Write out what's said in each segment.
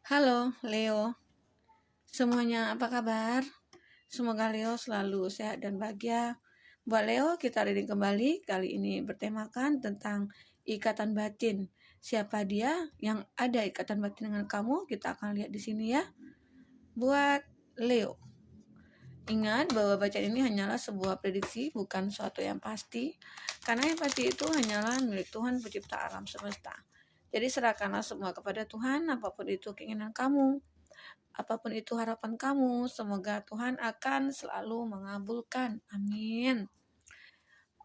Halo Leo, semuanya apa kabar? Semoga Leo selalu sehat dan bahagia. Buat Leo, kita reading kembali. Kali ini bertemakan tentang ikatan batin. Siapa dia yang ada ikatan batin dengan kamu? Kita akan lihat di sini ya. Buat Leo, ingat bahwa bacaan ini hanyalah sebuah prediksi, bukan suatu yang pasti. Karena yang pasti itu hanyalah milik Tuhan pencipta alam semesta. Jadi serahkanlah semua kepada Tuhan, apapun itu keinginan kamu. Apapun itu harapan kamu, semoga Tuhan akan selalu mengabulkan. Amin.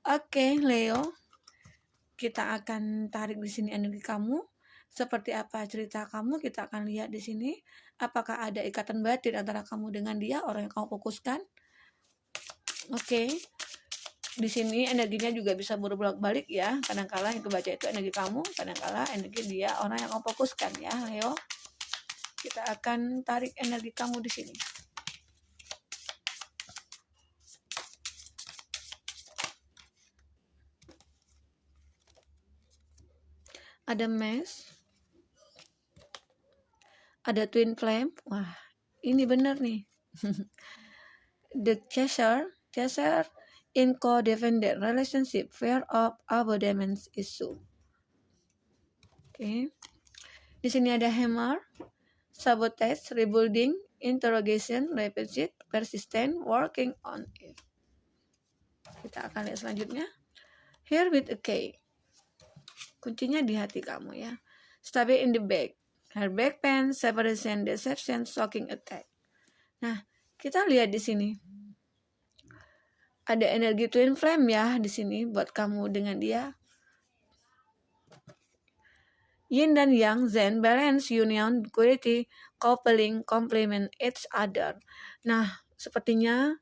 Oke, Leo, kita akan tarik di sini energi kamu. Seperti apa cerita kamu, kita akan lihat di sini. Apakah ada ikatan batin antara kamu dengan dia, orang yang kamu fokuskan? Oke. Di sini energinya juga bisa berbolak-balik ya. Kadang-kala yang kebaca itu energi kamu, kadang-kala energi dia, orang yang kamu fokuskan ya, Leo. Kita akan tarik energi kamu di sini. Ada Mass, ada Twin Flame. Wah, ini benar nih. The Chaser in codependent relationship, fear of abandonment issue. Oke. Di sini ada Hammer, sabotage, rebuilding, interrogation, repeat, persistent, working on it. Kita akan lihat selanjutnya. Here with a K. Kuncinya di hati kamu ya. Stab in the back. Her back pain, separation, deception, shocking attack. Nah, kita lihat di sini. Ada energi twin flame ya di sini buat kamu dengan dia. Yin dan Yang, Zen, balance, union, quality, coupling, complement each other. Nah, sepertinya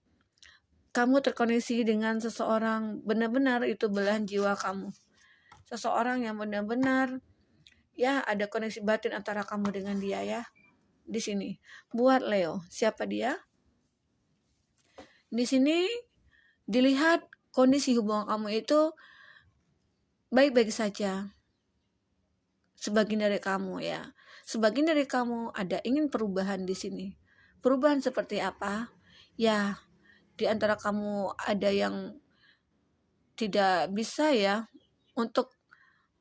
kamu terkoneksi dengan seseorang, benar-benar itu belahan jiwa kamu. Seseorang yang benar-benar ya ada koneksi batin antara kamu dengan dia ya. Di sini. Buat Leo, siapa dia? Di sini dilihat kondisi hubungan kamu itu baik-baik saja. Sebagian dari kamu ya. Sebagian dari kamu ada ingin perubahan di sini. Perubahan seperti apa? Ya, di antara kamu ada yang tidak bisa ya untuk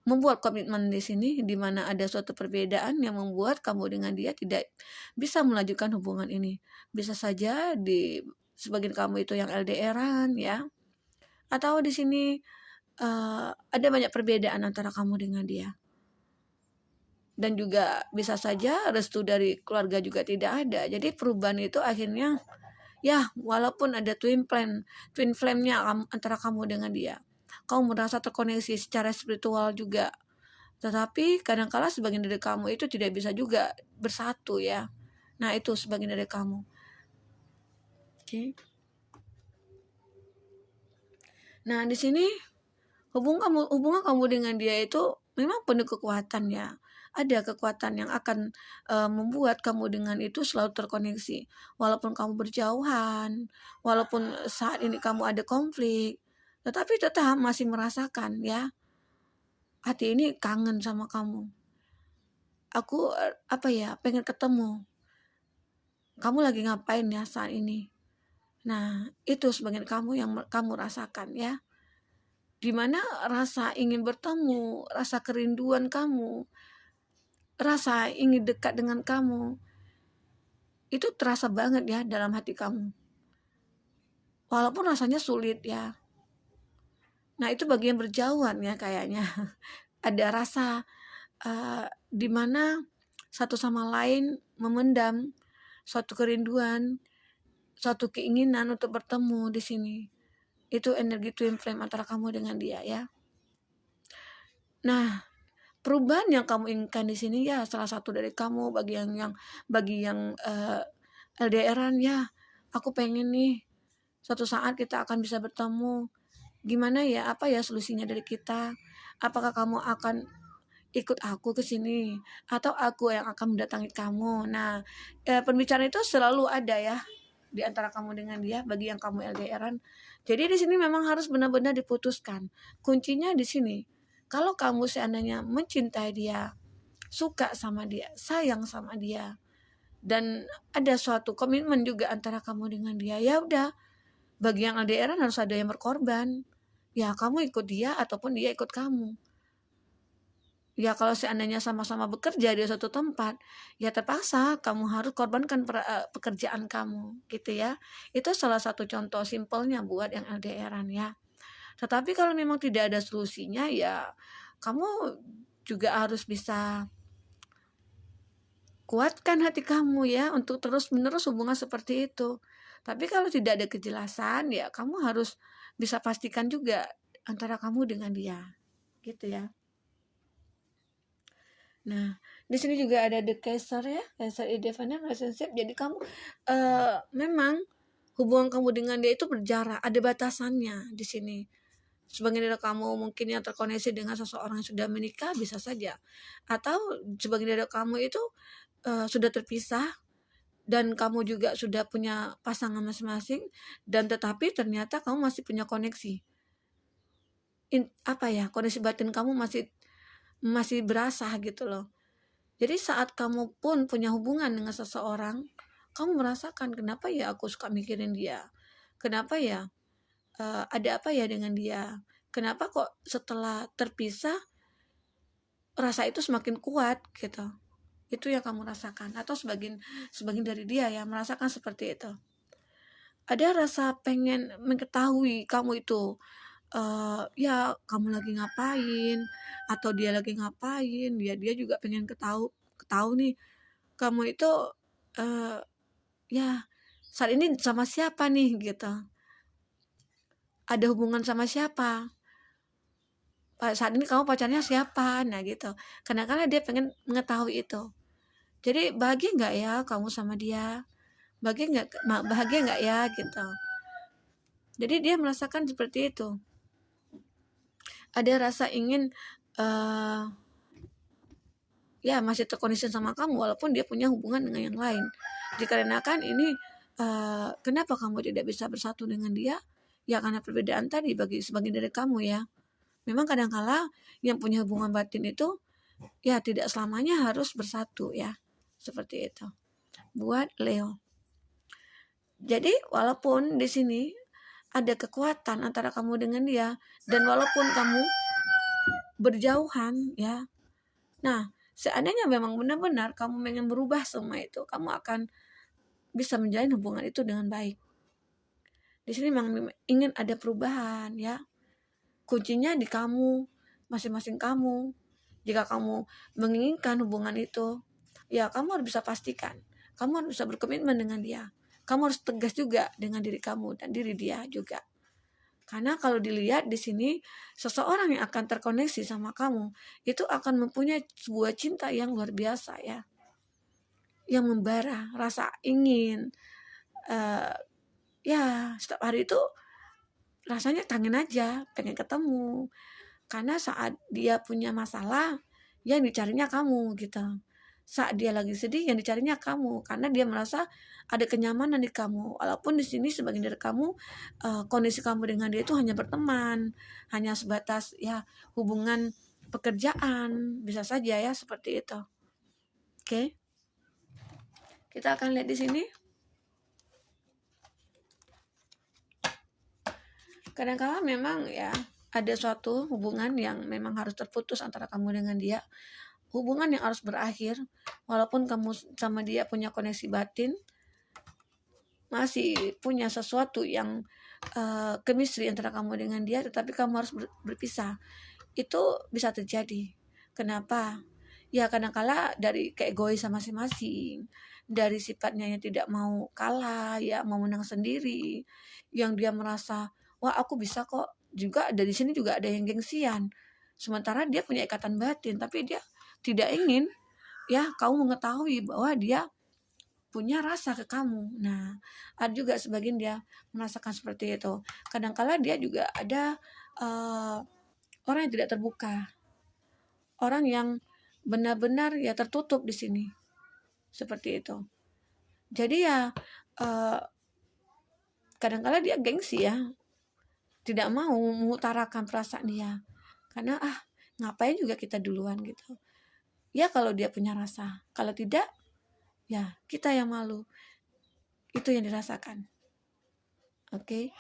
membuat komitmen di sini, di mana ada suatu perbedaan yang membuat kamu dengan dia tidak bisa melanjutkan hubungan ini. Bisa saja di sebagian kamu itu yang LDR-an ya, atau di sini ada banyak perbedaan antara kamu dengan dia. Dan juga bisa saja restu dari keluarga juga tidak ada. Jadi perubahan itu akhirnya ya walaupun ada twin flame-nya antara kamu dengan dia, kamu merasa terkoneksi secara spiritual juga. Tetapi kadangkala sebagian dari kamu itu tidak bisa juga bersatu ya. Nah, itu sebagian dari kamu. Oke. Nah, di sini hubungan kamu dengan dia itu memang penuh kekuatan ya. Ada kekuatan yang akan membuat kamu dengan itu selalu terkoneksi. Walaupun kamu berjauhan, walaupun saat ini kamu ada konflik, tetapi tetap masih merasakan ya. Hati ini kangen sama kamu. Aku pengen ketemu. Kamu lagi ngapain ya saat ini? Nah, itu sebagian kamu yang kamu rasakan ya. Dimana rasa ingin bertemu, rasa kerinduan kamu, rasa ingin dekat dengan kamu, itu terasa banget ya dalam hati kamu. Walaupun rasanya sulit ya. Nah, itu bagian berjauhan ya kayaknya. Ada rasa dimana satu sama lain memendam suatu kerinduan, suatu keinginan untuk bertemu di sini. Itu energi twin flame antara kamu dengan dia ya. Nah, perubahan yang kamu inginkan di sini ya salah satu dari kamu bagi yang LDR-an ya. Aku pengen nih suatu saat kita akan bisa bertemu. Gimana ya? Apa ya solusinya dari kita? Apakah kamu akan ikut aku ke sini atau aku yang akan mendatangi kamu? Nah, pembicaraan itu selalu ada ya di antara kamu dengan dia bagi yang kamu LDR-an. Jadi di sini memang harus benar-benar diputuskan. Kuncinya di sini. Kalau kamu seandainya mencintai dia, suka sama dia, sayang sama dia, dan ada suatu komitmen juga antara kamu dengan dia, ya udah, bagi yang LDRan harus ada yang berkorban. Ya kamu ikut dia ataupun dia ikut kamu. Ya kalau seandainya sama-sama bekerja di satu tempat, ya terpaksa kamu harus korbankan pekerjaan kamu, gitu ya. Itu salah satu contoh simpelnya buat yang LDRan ya. Tetapi kalau memang tidak ada solusinya, ya kamu juga harus bisa kuatkan hati kamu ya untuk terus-menerus hubungan seperti itu. Tapi kalau tidak ada kejelasan, ya kamu harus bisa pastikan juga antara kamu dengan dia, gitu ya. Nah, di sini juga ada the Kaiser ya, Kaiser independent relationship. Jadi kamu memang hubungan kamu dengan dia itu berjarak, ada batasannya di sini. Sebagian dari kamu mungkin yang terkoneksi dengan seseorang yang sudah menikah bisa saja, atau sebagian dari kamu itu sudah terpisah dan kamu juga sudah punya pasangan masing-masing, dan tetapi ternyata kamu masih punya koneksi. Koneksi batin kamu masih berasa gitu loh. Jadi saat kamu pun punya hubungan dengan seseorang, kamu merasakan kenapa ya aku suka mikirin dia, kenapa ya ada apa ya dengan dia, kenapa kok setelah terpisah rasa itu semakin kuat gitu. Itu yang kamu rasakan, atau sebagian dari dia ya merasakan seperti itu. Ada rasa pengen mengetahui kamu itu, ya kamu lagi ngapain, atau dia lagi ngapain, dia juga pengen ketahu nih kamu itu ya saat ini sama siapa nih gitu, ada hubungan sama siapa, saat ini kamu pacarnya siapa, nah gitu. Kadang-kadang dia pengen mengetahui itu. Jadi bahagia nggak ya kamu sama dia, bahagia nggak ya gitu. Jadi dia merasakan seperti itu, ada rasa ingin ya masih terkoneksi sama kamu walaupun dia punya hubungan dengan yang lain. Dikarenakan ini kenapa kamu tidak bisa bersatu dengan dia, ya karena perbedaan tadi bagi sebagian dari kamu ya. Memang kadangkala yang punya hubungan batin itu ya tidak selamanya harus bersatu ya, seperti itu buat Leo. Jadi walaupun di sini ada kekuatan antara kamu dengan dia, dan walaupun kamu berjauhan ya, nah seandainya memang benar-benar kamu ingin berubah semua itu, kamu akan bisa menjalin hubungan itu dengan baik. Di sini memang ingin ada perubahan ya. Kuncinya di kamu, masing-masing kamu. Jika kamu menginginkan hubungan itu, ya kamu harus bisa pastikan, kamu harus bisa berkomitmen dengan dia. Kamu harus tegas juga dengan diri kamu dan diri dia juga. Karena kalau dilihat di sini, seseorang yang akan terkoneksi sama kamu itu akan mempunyai sebuah cinta yang luar biasa ya, yang membara rasa ingin. Ya setiap hari itu rasanya kangen aja, pengen ketemu. Karena saat dia punya masalah, yang dicarinya kamu gitu. Saat dia lagi sedih, yang dicarinya kamu, karena dia merasa ada kenyamanan di kamu. Walaupun di sini sebagian dari kamu kondisi kamu dengan dia itu hanya berteman, hanya sebatas ya hubungan pekerjaan, bisa saja ya seperti itu. Oke, kita akan lihat di sini. Kadang-kadang memang ya ada suatu hubungan yang memang harus terputus antara kamu dengan dia. Hubungan yang harus berakhir, walaupun kamu sama dia punya koneksi batin, masih punya sesuatu yang chemistry antara kamu dengan dia, tetapi kamu harus berpisah. Itu bisa terjadi. Kenapa? Ya kadang-kala dari keegois masing-masing, dari sifatnya yang tidak mau kalah, ya mau menang sendiri, yang dia merasa wah aku bisa kok. Juga dari sini juga ada yang gengsian. Sementara dia punya ikatan batin, tapi dia tidak ingin ya kamu mengetahui bahwa dia punya rasa ke kamu. Nah, ada juga sebagian dia merasakan seperti itu. Kadangkala dia juga ada orang yang tidak terbuka, orang yang benar-benar ya tertutup di sini, seperti itu. Jadi ya kadangkala dia gengsi ya, tidak mau mengutarakan perasaan dia, karena ngapain juga kita duluan gitu. ya kalau dia punya rasa. Kalau tidak, ya kita yang malu. Itu yang dirasakan. Oke.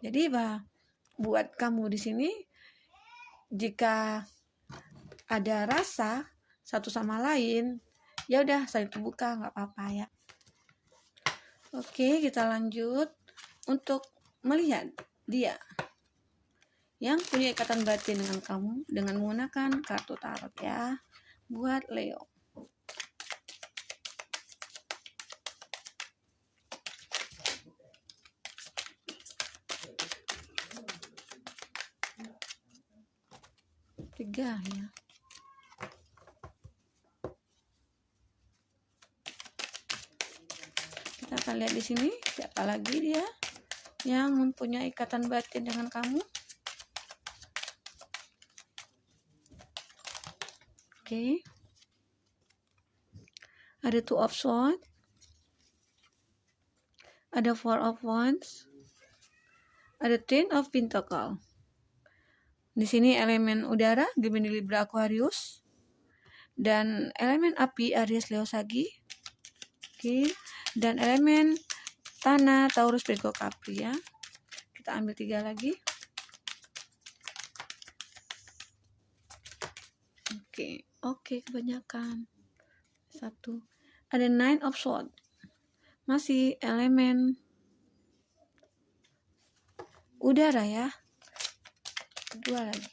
Jadi buat kamu di sini, jika ada rasa satu sama lain, ya udah saling terbuka, nggak apa-apa ya. Oke, kita lanjut untuk melihat dia yang punya ikatan batin dengan kamu dengan menggunakan kartu tarot ya, buat Leo. Tiga ya. Kita akan lihat di sini siapa lagi dia yang mempunyai ikatan batin dengan kamu. Oke. Ada Two of Swords, ada Four of Wands, ada Ten of Pentacles. Di sini elemen udara, Gemini, Libra, Aquarius, dan elemen api, Aries, Leo, Sagi. Oke. Dan elemen tanah, Taurus, Virgo, Capri ya. Kita ambil 3 lagi. Oke, kebanyakan. 1. Ada Nine of Swords. Masih elemen udara ya. 2 lagi.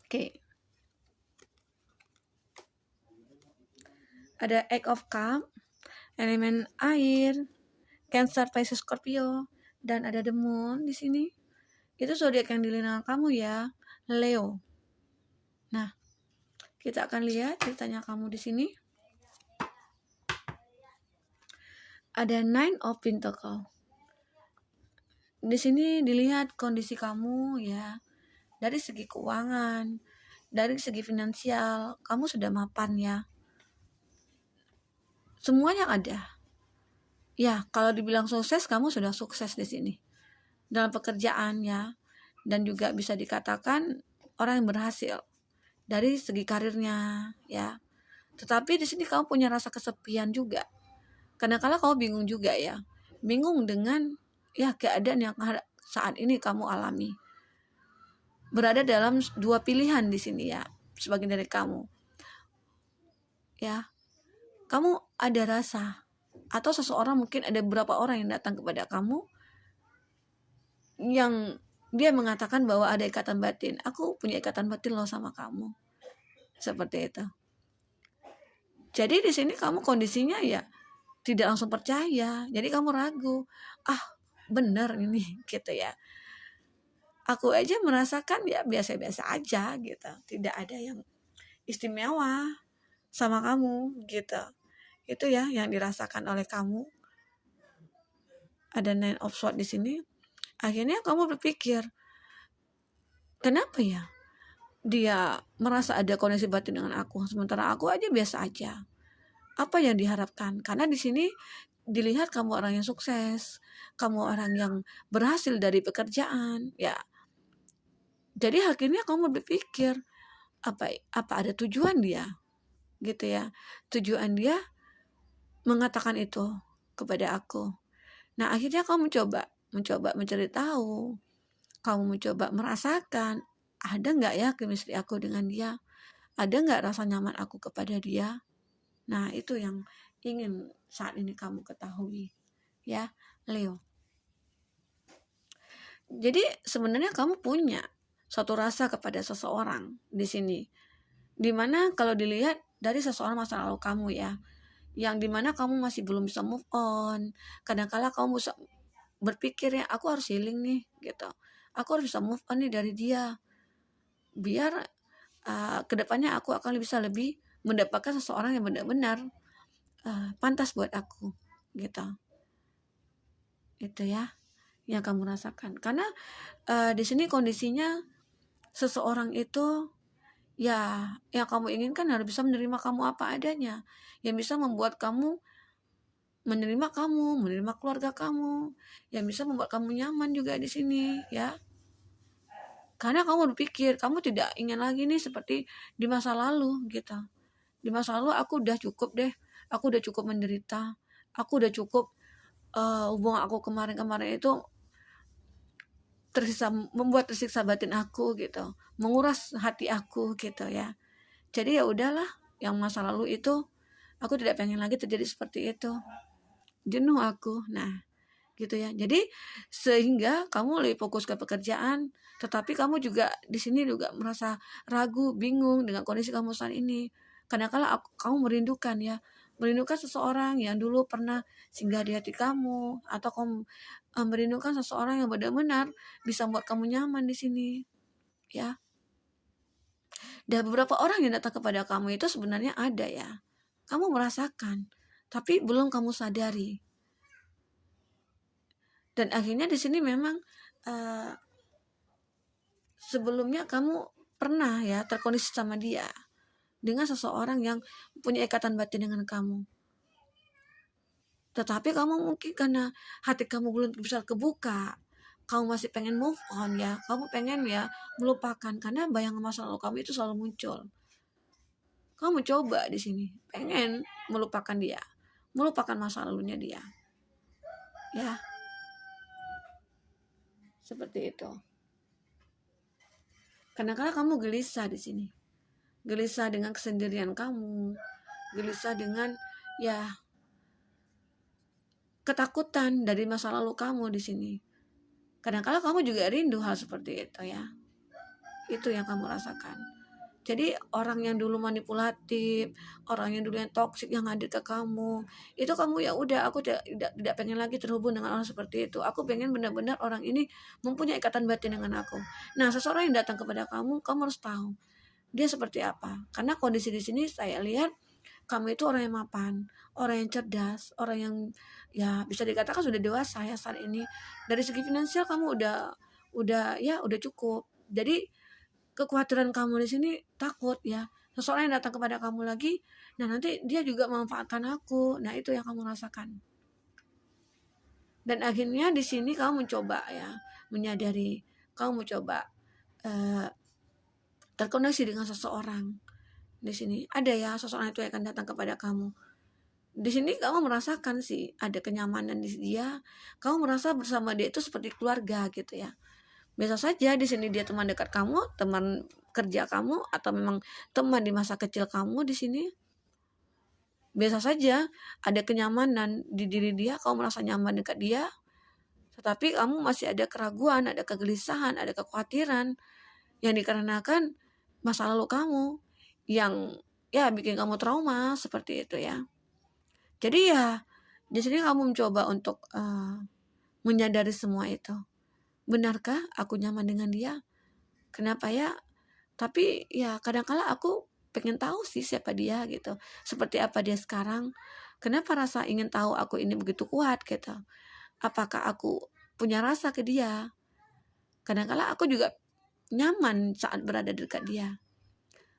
Oke. Ada Eight of Cups, elemen air, Cancer, Pisces, Scorpio, dan ada The Moon di sini. Itu zodiak yang dilihat kamu ya, Leo. Nah, kita akan lihat ceritanya kamu di sini. Ada Nine of Pentacles. Di sini dilihat kondisi kamu ya, dari segi keuangan, dari segi finansial, kamu sudah mapan ya. Semuanya ada. Ya, kalau dibilang sukses, kamu sudah sukses di sini. Dalam pekerjaan ya, dan juga bisa dikatakan orang yang berhasil dari segi karirnya ya. Tetapi di sini kamu punya rasa kesepian juga. Kadang-kala kamu bingung juga ya. Bingung dengan ya keadaan yang saat ini kamu alami. Berada dalam 2 pilihan di sini ya, sebagian dari kamu. Ya. Kamu ada rasa atau seseorang, mungkin ada beberapa orang yang datang kepada kamu yang dia mengatakan bahwa ada ikatan batin. Aku punya ikatan batin loh sama kamu. Seperti itu. Jadi di sini kamu kondisinya ya tidak langsung percaya. Jadi kamu ragu. Bener ini gitu ya. Aku aja merasakan ya biasa-biasa aja gitu. Tidak ada yang istimewa sama kamu gitu. Itu ya yang dirasakan oleh kamu. Ada Nine of Swords di sini. Akhirnya kamu berpikir, kenapa ya dia merasa ada koneksi batin dengan aku, sementara aku aja biasa aja. Apa yang diharapkan? Karena di sini dilihat kamu orang yang sukses, kamu orang yang berhasil dari pekerjaan, ya. Jadi akhirnya kamu berpikir, apa ada tujuan dia, gitu ya? Tujuan dia mengatakan itu kepada aku. Nah, akhirnya kamu mencoba mencari tahu, kamu mencoba merasakan, ada nggak ya chemistry aku dengan dia, ada nggak rasa nyaman aku kepada dia. Nah, itu yang ingin saat ini kamu ketahui ya, Leo. Jadi sebenarnya kamu punya suatu rasa kepada seseorang di sini, dimana kalau dilihat dari seseorang masa lalu kamu ya, yang dimana kamu masih belum bisa move on. Kadang-kala kamu bisa berpikir ya, aku harus healing nih gitu, aku harus bisa move on nih dari dia, biar kedepannya aku akan bisa lebih mendapatkan seseorang yang benar-benar pantas buat aku gitu. Itu ya yang kamu rasakan. Karena di sini kondisinya seseorang itu ya yang kamu inginkan harus bisa menerima kamu apa adanya, yang bisa membuat kamu menerima kamu, menerima keluarga kamu, yang bisa membuat kamu nyaman juga di sini, ya. Karena kamu berpikir kamu tidak ingin lagi nih seperti di masa lalu gitu. Di masa lalu aku udah cukup deh, aku udah cukup menderita, aku udah cukup hubungan aku kemarin-kemarin itu membuat tersiksa batin aku gitu, menguras hati aku gitu ya. Jadi ya udahlah, yang masa lalu itu aku tidak pengen lagi terjadi seperti itu. Jenuh aku. Nah, gitu ya. Jadi sehingga kamu lebih fokus ke pekerjaan, tetapi kamu juga di sini juga merasa ragu, bingung dengan kondisi kamu saat ini. Kadang-kala kamu merindukan ya, merindukan seseorang yang dulu pernah singgah di hati kamu, atau kamu merindukan seseorang yang benar-benar bisa membuat kamu nyaman di sini, ya. Dan beberapa orang yang datang kepada kamu itu sebenarnya ada ya. Kamu merasakan, tapi belum kamu sadari. Dan akhirnya di sini memang uh, sebelumnya kamu pernah ya terkondisi sama dia, dengan seseorang yang punya ikatan batin dengan kamu. Tetapi kamu mungkin karena hati kamu belum bisa kebuka, kamu masih pengen move on ya, kamu pengen ya melupakan, karena bayangan masa lalu kamu itu selalu muncul. Kamu coba di sini pengen melupakan dia, melupakan masa lalunya dia, ya, seperti itu. Kadang-kadang kamu gelisah di sini, gelisah dengan kesendirian kamu, gelisah dengan ya ketakutan dari masa lalu kamu di sini. Kadang-kadang kamu juga rindu hal seperti itu ya. Itu yang kamu rasakan. Jadi orang yang dulu manipulatif, orang yang dulu yang toksik yang hadir ke kamu, itu kamu ya udah, aku tidak pengen lagi terhubung dengan orang seperti itu. Aku pengen benar-benar orang ini mempunyai ikatan batin dengan aku. Nah, seseorang yang datang kepada kamu harus tahu dia seperti apa. Karena kondisi di sini saya lihat kamu itu orang yang mapan, orang yang cerdas, orang yang ya bisa dikatakan sudah dewasa ya saat ini. Dari segi finansial kamu udah cukup. Jadi kekhawatiran kamu di sini takut ya seseorang yang datang kepada kamu lagi, nah nanti dia juga memanfaatkan aku. Nah, itu yang kamu rasakan. Dan akhirnya di sini kamu mencoba ya menyadari, kamu mencoba terkoneksi dengan seseorang. Di sini ada ya seseorang itu akan datang kepada kamu. Di sini kamu merasakan sih ada kenyamanan di dia, kamu merasa bersama dia itu seperti keluarga gitu ya. Biasa saja di sini dia teman dekat kamu, teman kerja kamu, atau memang teman di masa kecil kamu di sini. Biasa saja ada kenyamanan di diri dia, kamu merasa nyaman dekat dia, tetapi kamu masih ada keraguan, ada kegelisahan, ada kekhawatiran yang dikarenakan masa lalu kamu yang ya bikin kamu trauma seperti itu ya. Jadi ya di sini kamu mencoba untuk menyadari semua itu. Benarkah aku nyaman dengan dia? Kenapa ya? Tapi ya kadang-kala aku pengen tahu sih siapa dia gitu. Seperti apa dia sekarang? Kenapa rasa ingin tahu aku ini begitu kuat gitu? Apakah aku punya rasa ke dia? Kadang-kala aku juga nyaman saat berada dekat dia.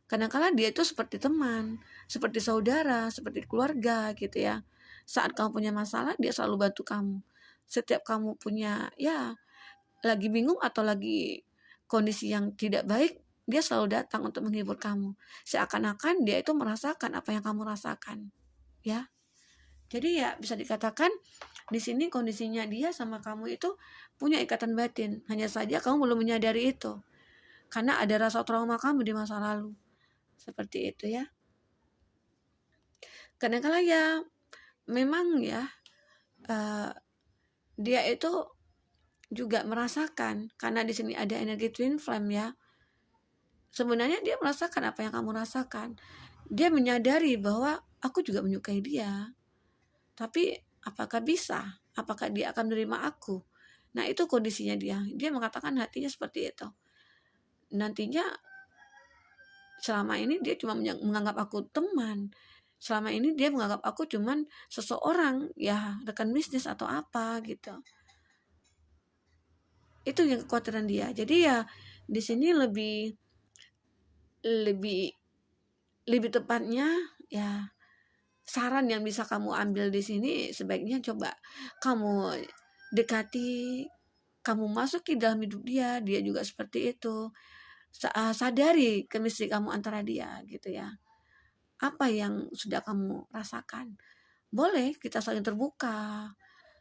Kadang-kala dia itu seperti teman, seperti saudara, seperti keluarga gitu ya. Saat kamu punya masalah, dia selalu bantu kamu. Setiap kamu punya ya lagi bingung atau lagi kondisi yang tidak baik, dia selalu datang untuk menghibur kamu. Seakan-akan dia itu merasakan apa yang kamu rasakan, ya. Jadi ya bisa dikatakan di sini kondisinya dia sama kamu itu punya ikatan batin. Hanya saja kamu belum menyadari itu. Karena ada rasa trauma kamu di masa lalu. Seperti itu ya. Kadang-kala ya memang ya dia itu juga merasakan, karena di sini ada energi twin flame ya. Sebenarnya dia merasakan apa yang kamu rasakan. Dia menyadari bahwa aku juga menyukai dia. Tapi apakah bisa? Apakah dia akan menerima aku? Nah, itu kondisinya dia. Dia mengatakan hatinya seperti itu. Nantinya selama ini dia cuma menganggap aku teman. Selama ini dia menganggap aku cuman seseorang ya rekan bisnis atau apa gitu. Itu yang kekhawatiran dia. Jadi ya di sini lebih tepatnya ya saran yang bisa kamu ambil di sini, sebaiknya coba kamu dekati, kamu masuki dalam hidup dia juga seperti itu. Sadari chemistry kamu antara dia gitu ya. Apa yang sudah kamu rasakan? Boleh kita saling terbuka,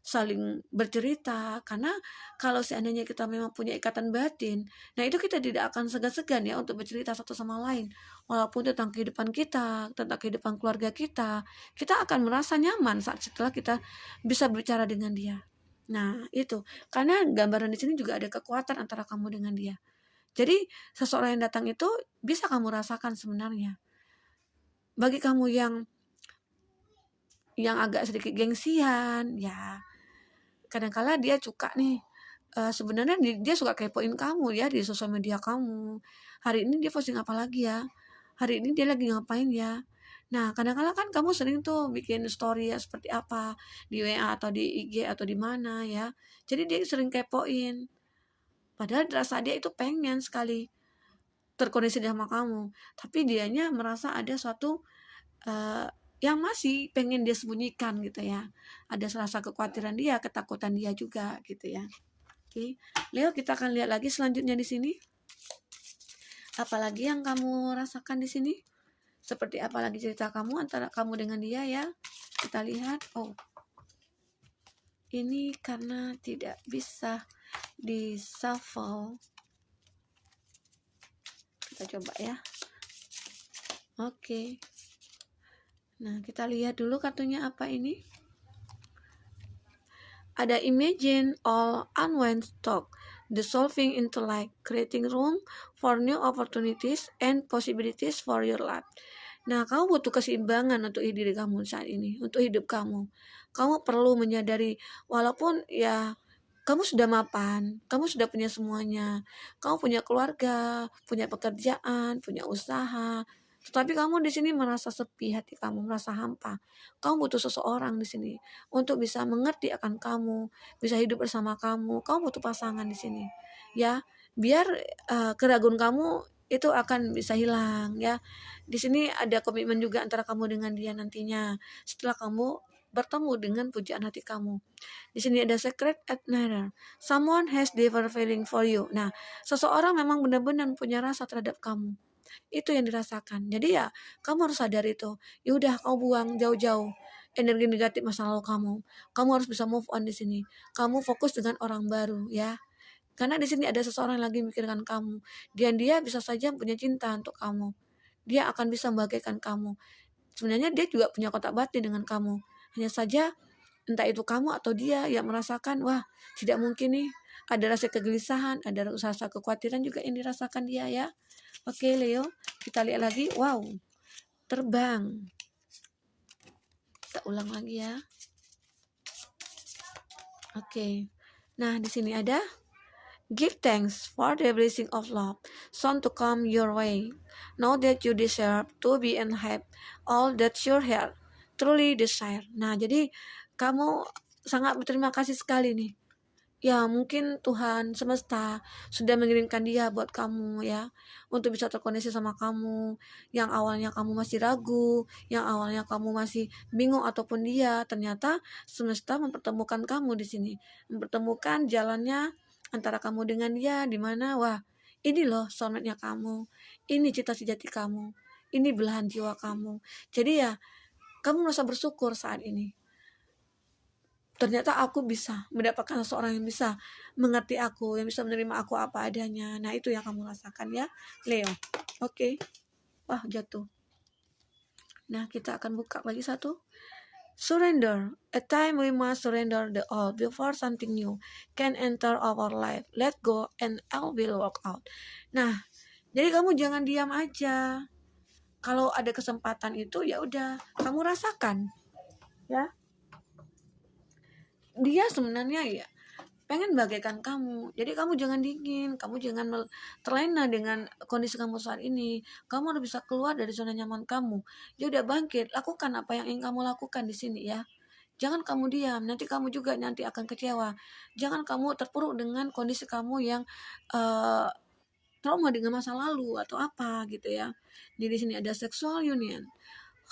saling bercerita, karena kalau seandainya kita memang punya ikatan batin, nah itu kita tidak akan segan-segan ya untuk bercerita satu sama lain, walaupun tentang kehidupan kita, tentang kehidupan keluarga kita akan merasa nyaman saat setelah kita bisa berbicara dengan dia. Nah itu, karena gambaran di sini juga ada kekuatan antara kamu dengan dia. Jadi seseorang yang datang itu bisa kamu rasakan sebenarnya. Bagi kamu yang agak sedikit gengsian, ya kadang-kala dia suka nih, sebenarnya dia suka kepoin kamu ya di sosial media kamu. Hari ini dia posting apa lagi ya? Hari ini dia lagi ngapain ya? Nah, kadang-kala kan kamu sering tuh bikin story ya seperti apa di WA atau di IG atau di mana ya. Jadi dia sering kepoin. Padahal rasa dia itu pengen sekali terkoneksi sama kamu, tapi dianya merasa ada suatu uh, yang masih pengen dia sembunyikan gitu ya. Ada rasa kekhawatiran dia, ketakutan dia juga gitu ya. Oke, Leo, kita akan lihat lagi selanjutnya di sini. Apalagi yang kamu rasakan di sini? Seperti apa lagi cerita kamu antara kamu dengan dia ya? Kita lihat. Oh, ini karena tidak bisa di shuffle. Kita coba ya. Oke. Nah, kita lihat dulu kartunya apa ini. Ada imagine all unwind talk, dissolving into light, creating room for new opportunities and possibilities for your life. Nah, kamu butuh keseimbangan untuk diri kamu saat ini, untuk hidup kamu. Kamu perlu menyadari, walaupun ya kamu sudah mapan, kamu sudah punya semuanya, kamu punya keluarga, punya pekerjaan, punya usaha, tetapi kamu di sini merasa sepi, hati kamu merasa hampa. Kamu butuh seseorang di sini untuk bisa mengerti akan kamu, bisa hidup bersama kamu. Kamu butuh pasangan di sini, ya. Biar keraguan kamu itu akan bisa hilang, ya. Di sini ada komitmen juga antara kamu dengan dia nantinya. Setelah kamu bertemu dengan pujaan hati kamu. Di sini ada secret admirer. Someone has deeper feeling for you. Nah, seseorang memang benar-benar punya rasa terhadap kamu. Itu yang dirasakan. Jadi ya, kamu harus sadar itu. Ya udah, kamu buang jauh-jauh energi negatif masa lalu kamu. Kamu harus bisa move on di sini. Kamu fokus dengan orang baru ya. Karena di sini ada seseorang yang lagi memikirkan kamu. Dan dia bisa saja punya cinta untuk kamu. Dia akan bisa membahagiakan kamu. Sebenarnya dia juga punya kotak batin dengan kamu. Hanya saja entah itu kamu atau dia yang merasakan, wah tidak mungkin nih, ada rasa kegelisahan, ada rasa kekhawatiran juga yang dirasakan dia ya. Oke Leo, kita lihat lagi. Wow, terbang. Kita ulang lagi ya. Oke. Nah, di sini ada give thanks for the blessing of love, soon to come your way. Know that you deserve to be and have all that your heart truly desire. Nah, jadi kamu sangat berterima kasih sekali nih. Ya, mungkin Tuhan semesta sudah mengirimkan dia buat kamu ya, untuk bisa terkoneksi sama kamu. Yang awalnya kamu masih ragu, yang awalnya kamu masih bingung ataupun dia, ternyata semesta mempertemukan kamu di sini. Mempertemukan jalannya antara kamu dengan dia, di mana wah, ini loh soulmate-nya kamu. Ini cita sejati kamu. Ini belahan jiwa kamu. Jadi ya, kamu merasa bersyukur saat ini. Ternyata aku bisa mendapatkan seseorang yang bisa mengerti aku, yang bisa menerima aku apa adanya. Nah, itu yang kamu rasakan ya, Leo. Oke. Wah, jatuh. Nah, kita akan buka lagi satu. Surrender. A time we must surrender the old before something new can enter our life. Let go and all will work out. Nah, jadi kamu jangan diam aja. Kalau ada kesempatan itu ya udah, kamu rasakan. Ya. Dia sebenarnya ya pengen bagaikan kamu. Jadi kamu jangan dingin, kamu jangan terlena dengan kondisi kamu saat ini. Kamu harus bisa keluar dari zona nyaman kamu. Ya udah, bangkit, lakukan apa yang ingin kamu lakukan di sini ya. Jangan kamu diam, nanti kamu juga nanti akan kecewa. Jangan kamu terpuruk dengan kondisi kamu yang trauma dengan masa lalu atau apa gitu ya. Jadi di sini ada sexual union.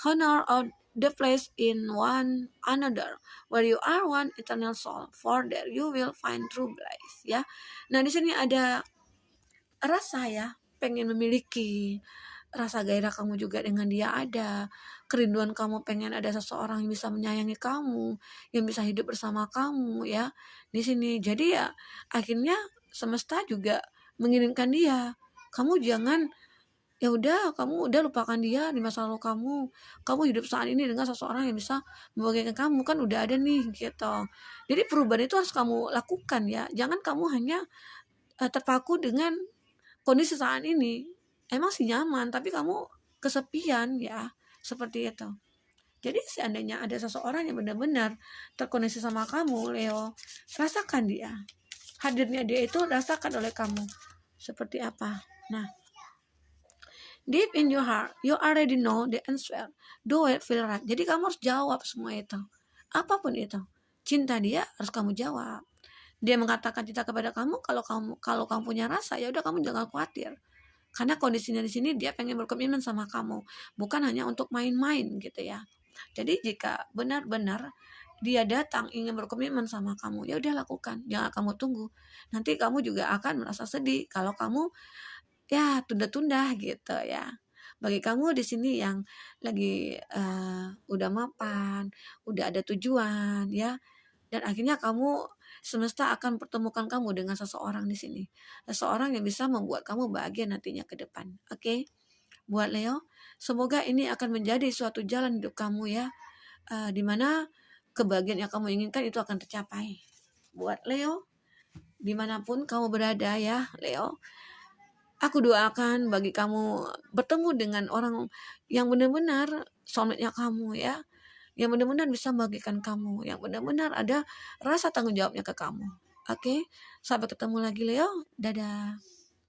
honor of the place in one another, where you are one eternal soul, for there you will find true bliss. Ya, nah di sini ada rasa ya, pengen memiliki, rasa gairah kamu juga dengan dia ada, kerinduan kamu pengen ada seseorang yang bisa menyayangi kamu, yang bisa hidup bersama kamu ya di sini. Jadi ya akhirnya semesta juga mengirimkan dia. Kamu jangan, ya udah kamu udah lupakan dia di masa lalu kamu hidup saat ini dengan seseorang yang bisa membahagiakan kamu, kan udah ada nih gitu. Jadi perubahan itu harus kamu lakukan ya, jangan kamu hanya terpaku dengan kondisi saat ini. Emang sih nyaman tapi kamu kesepian ya, seperti itu. Jadi seandainya ada seseorang yang benar-benar terkoneksi sama kamu Leo, rasakan dia, hadirnya dia itu rasakan oleh kamu seperti apa. Nah, deep in your heart, you already know the answer. Do it feel right. Jadi kamu harus jawab semua itu. Apapun itu. Cinta dia harus kamu jawab. Dia mengatakan cinta kepada kamu, kalau kamu punya rasa, ya udah kamu jangan khawatir. Karena kondisinya di sini dia pengen berkomitmen sama kamu, bukan hanya untuk main-main gitu ya. Jadi jika benar-benar dia datang ingin berkomitmen sama kamu, ya udah lakukan, jangan kamu tunggu. Nanti kamu juga akan merasa sedih kalau kamu ya tunda-tunda gitu ya. Bagi kamu di sini yang lagi udah mapan, udah ada tujuan ya, dan akhirnya kamu semesta akan pertemukan kamu dengan seseorang di sini, seseorang yang bisa membuat kamu bahagia nantinya ke depan. Oke, buat Leo, semoga ini akan menjadi suatu jalan hidup kamu ya, dimana kebahagiaan yang kamu inginkan itu akan tercapai. Buat Leo, dimanapun kamu berada ya Leo, aku doakan bagi kamu bertemu dengan orang yang benar-benar soulmate-nya kamu ya, yang benar-benar bisa membagikan kamu, yang benar-benar ada rasa tanggung jawabnya ke kamu. Oke, sampai ketemu lagi Leo, dadah.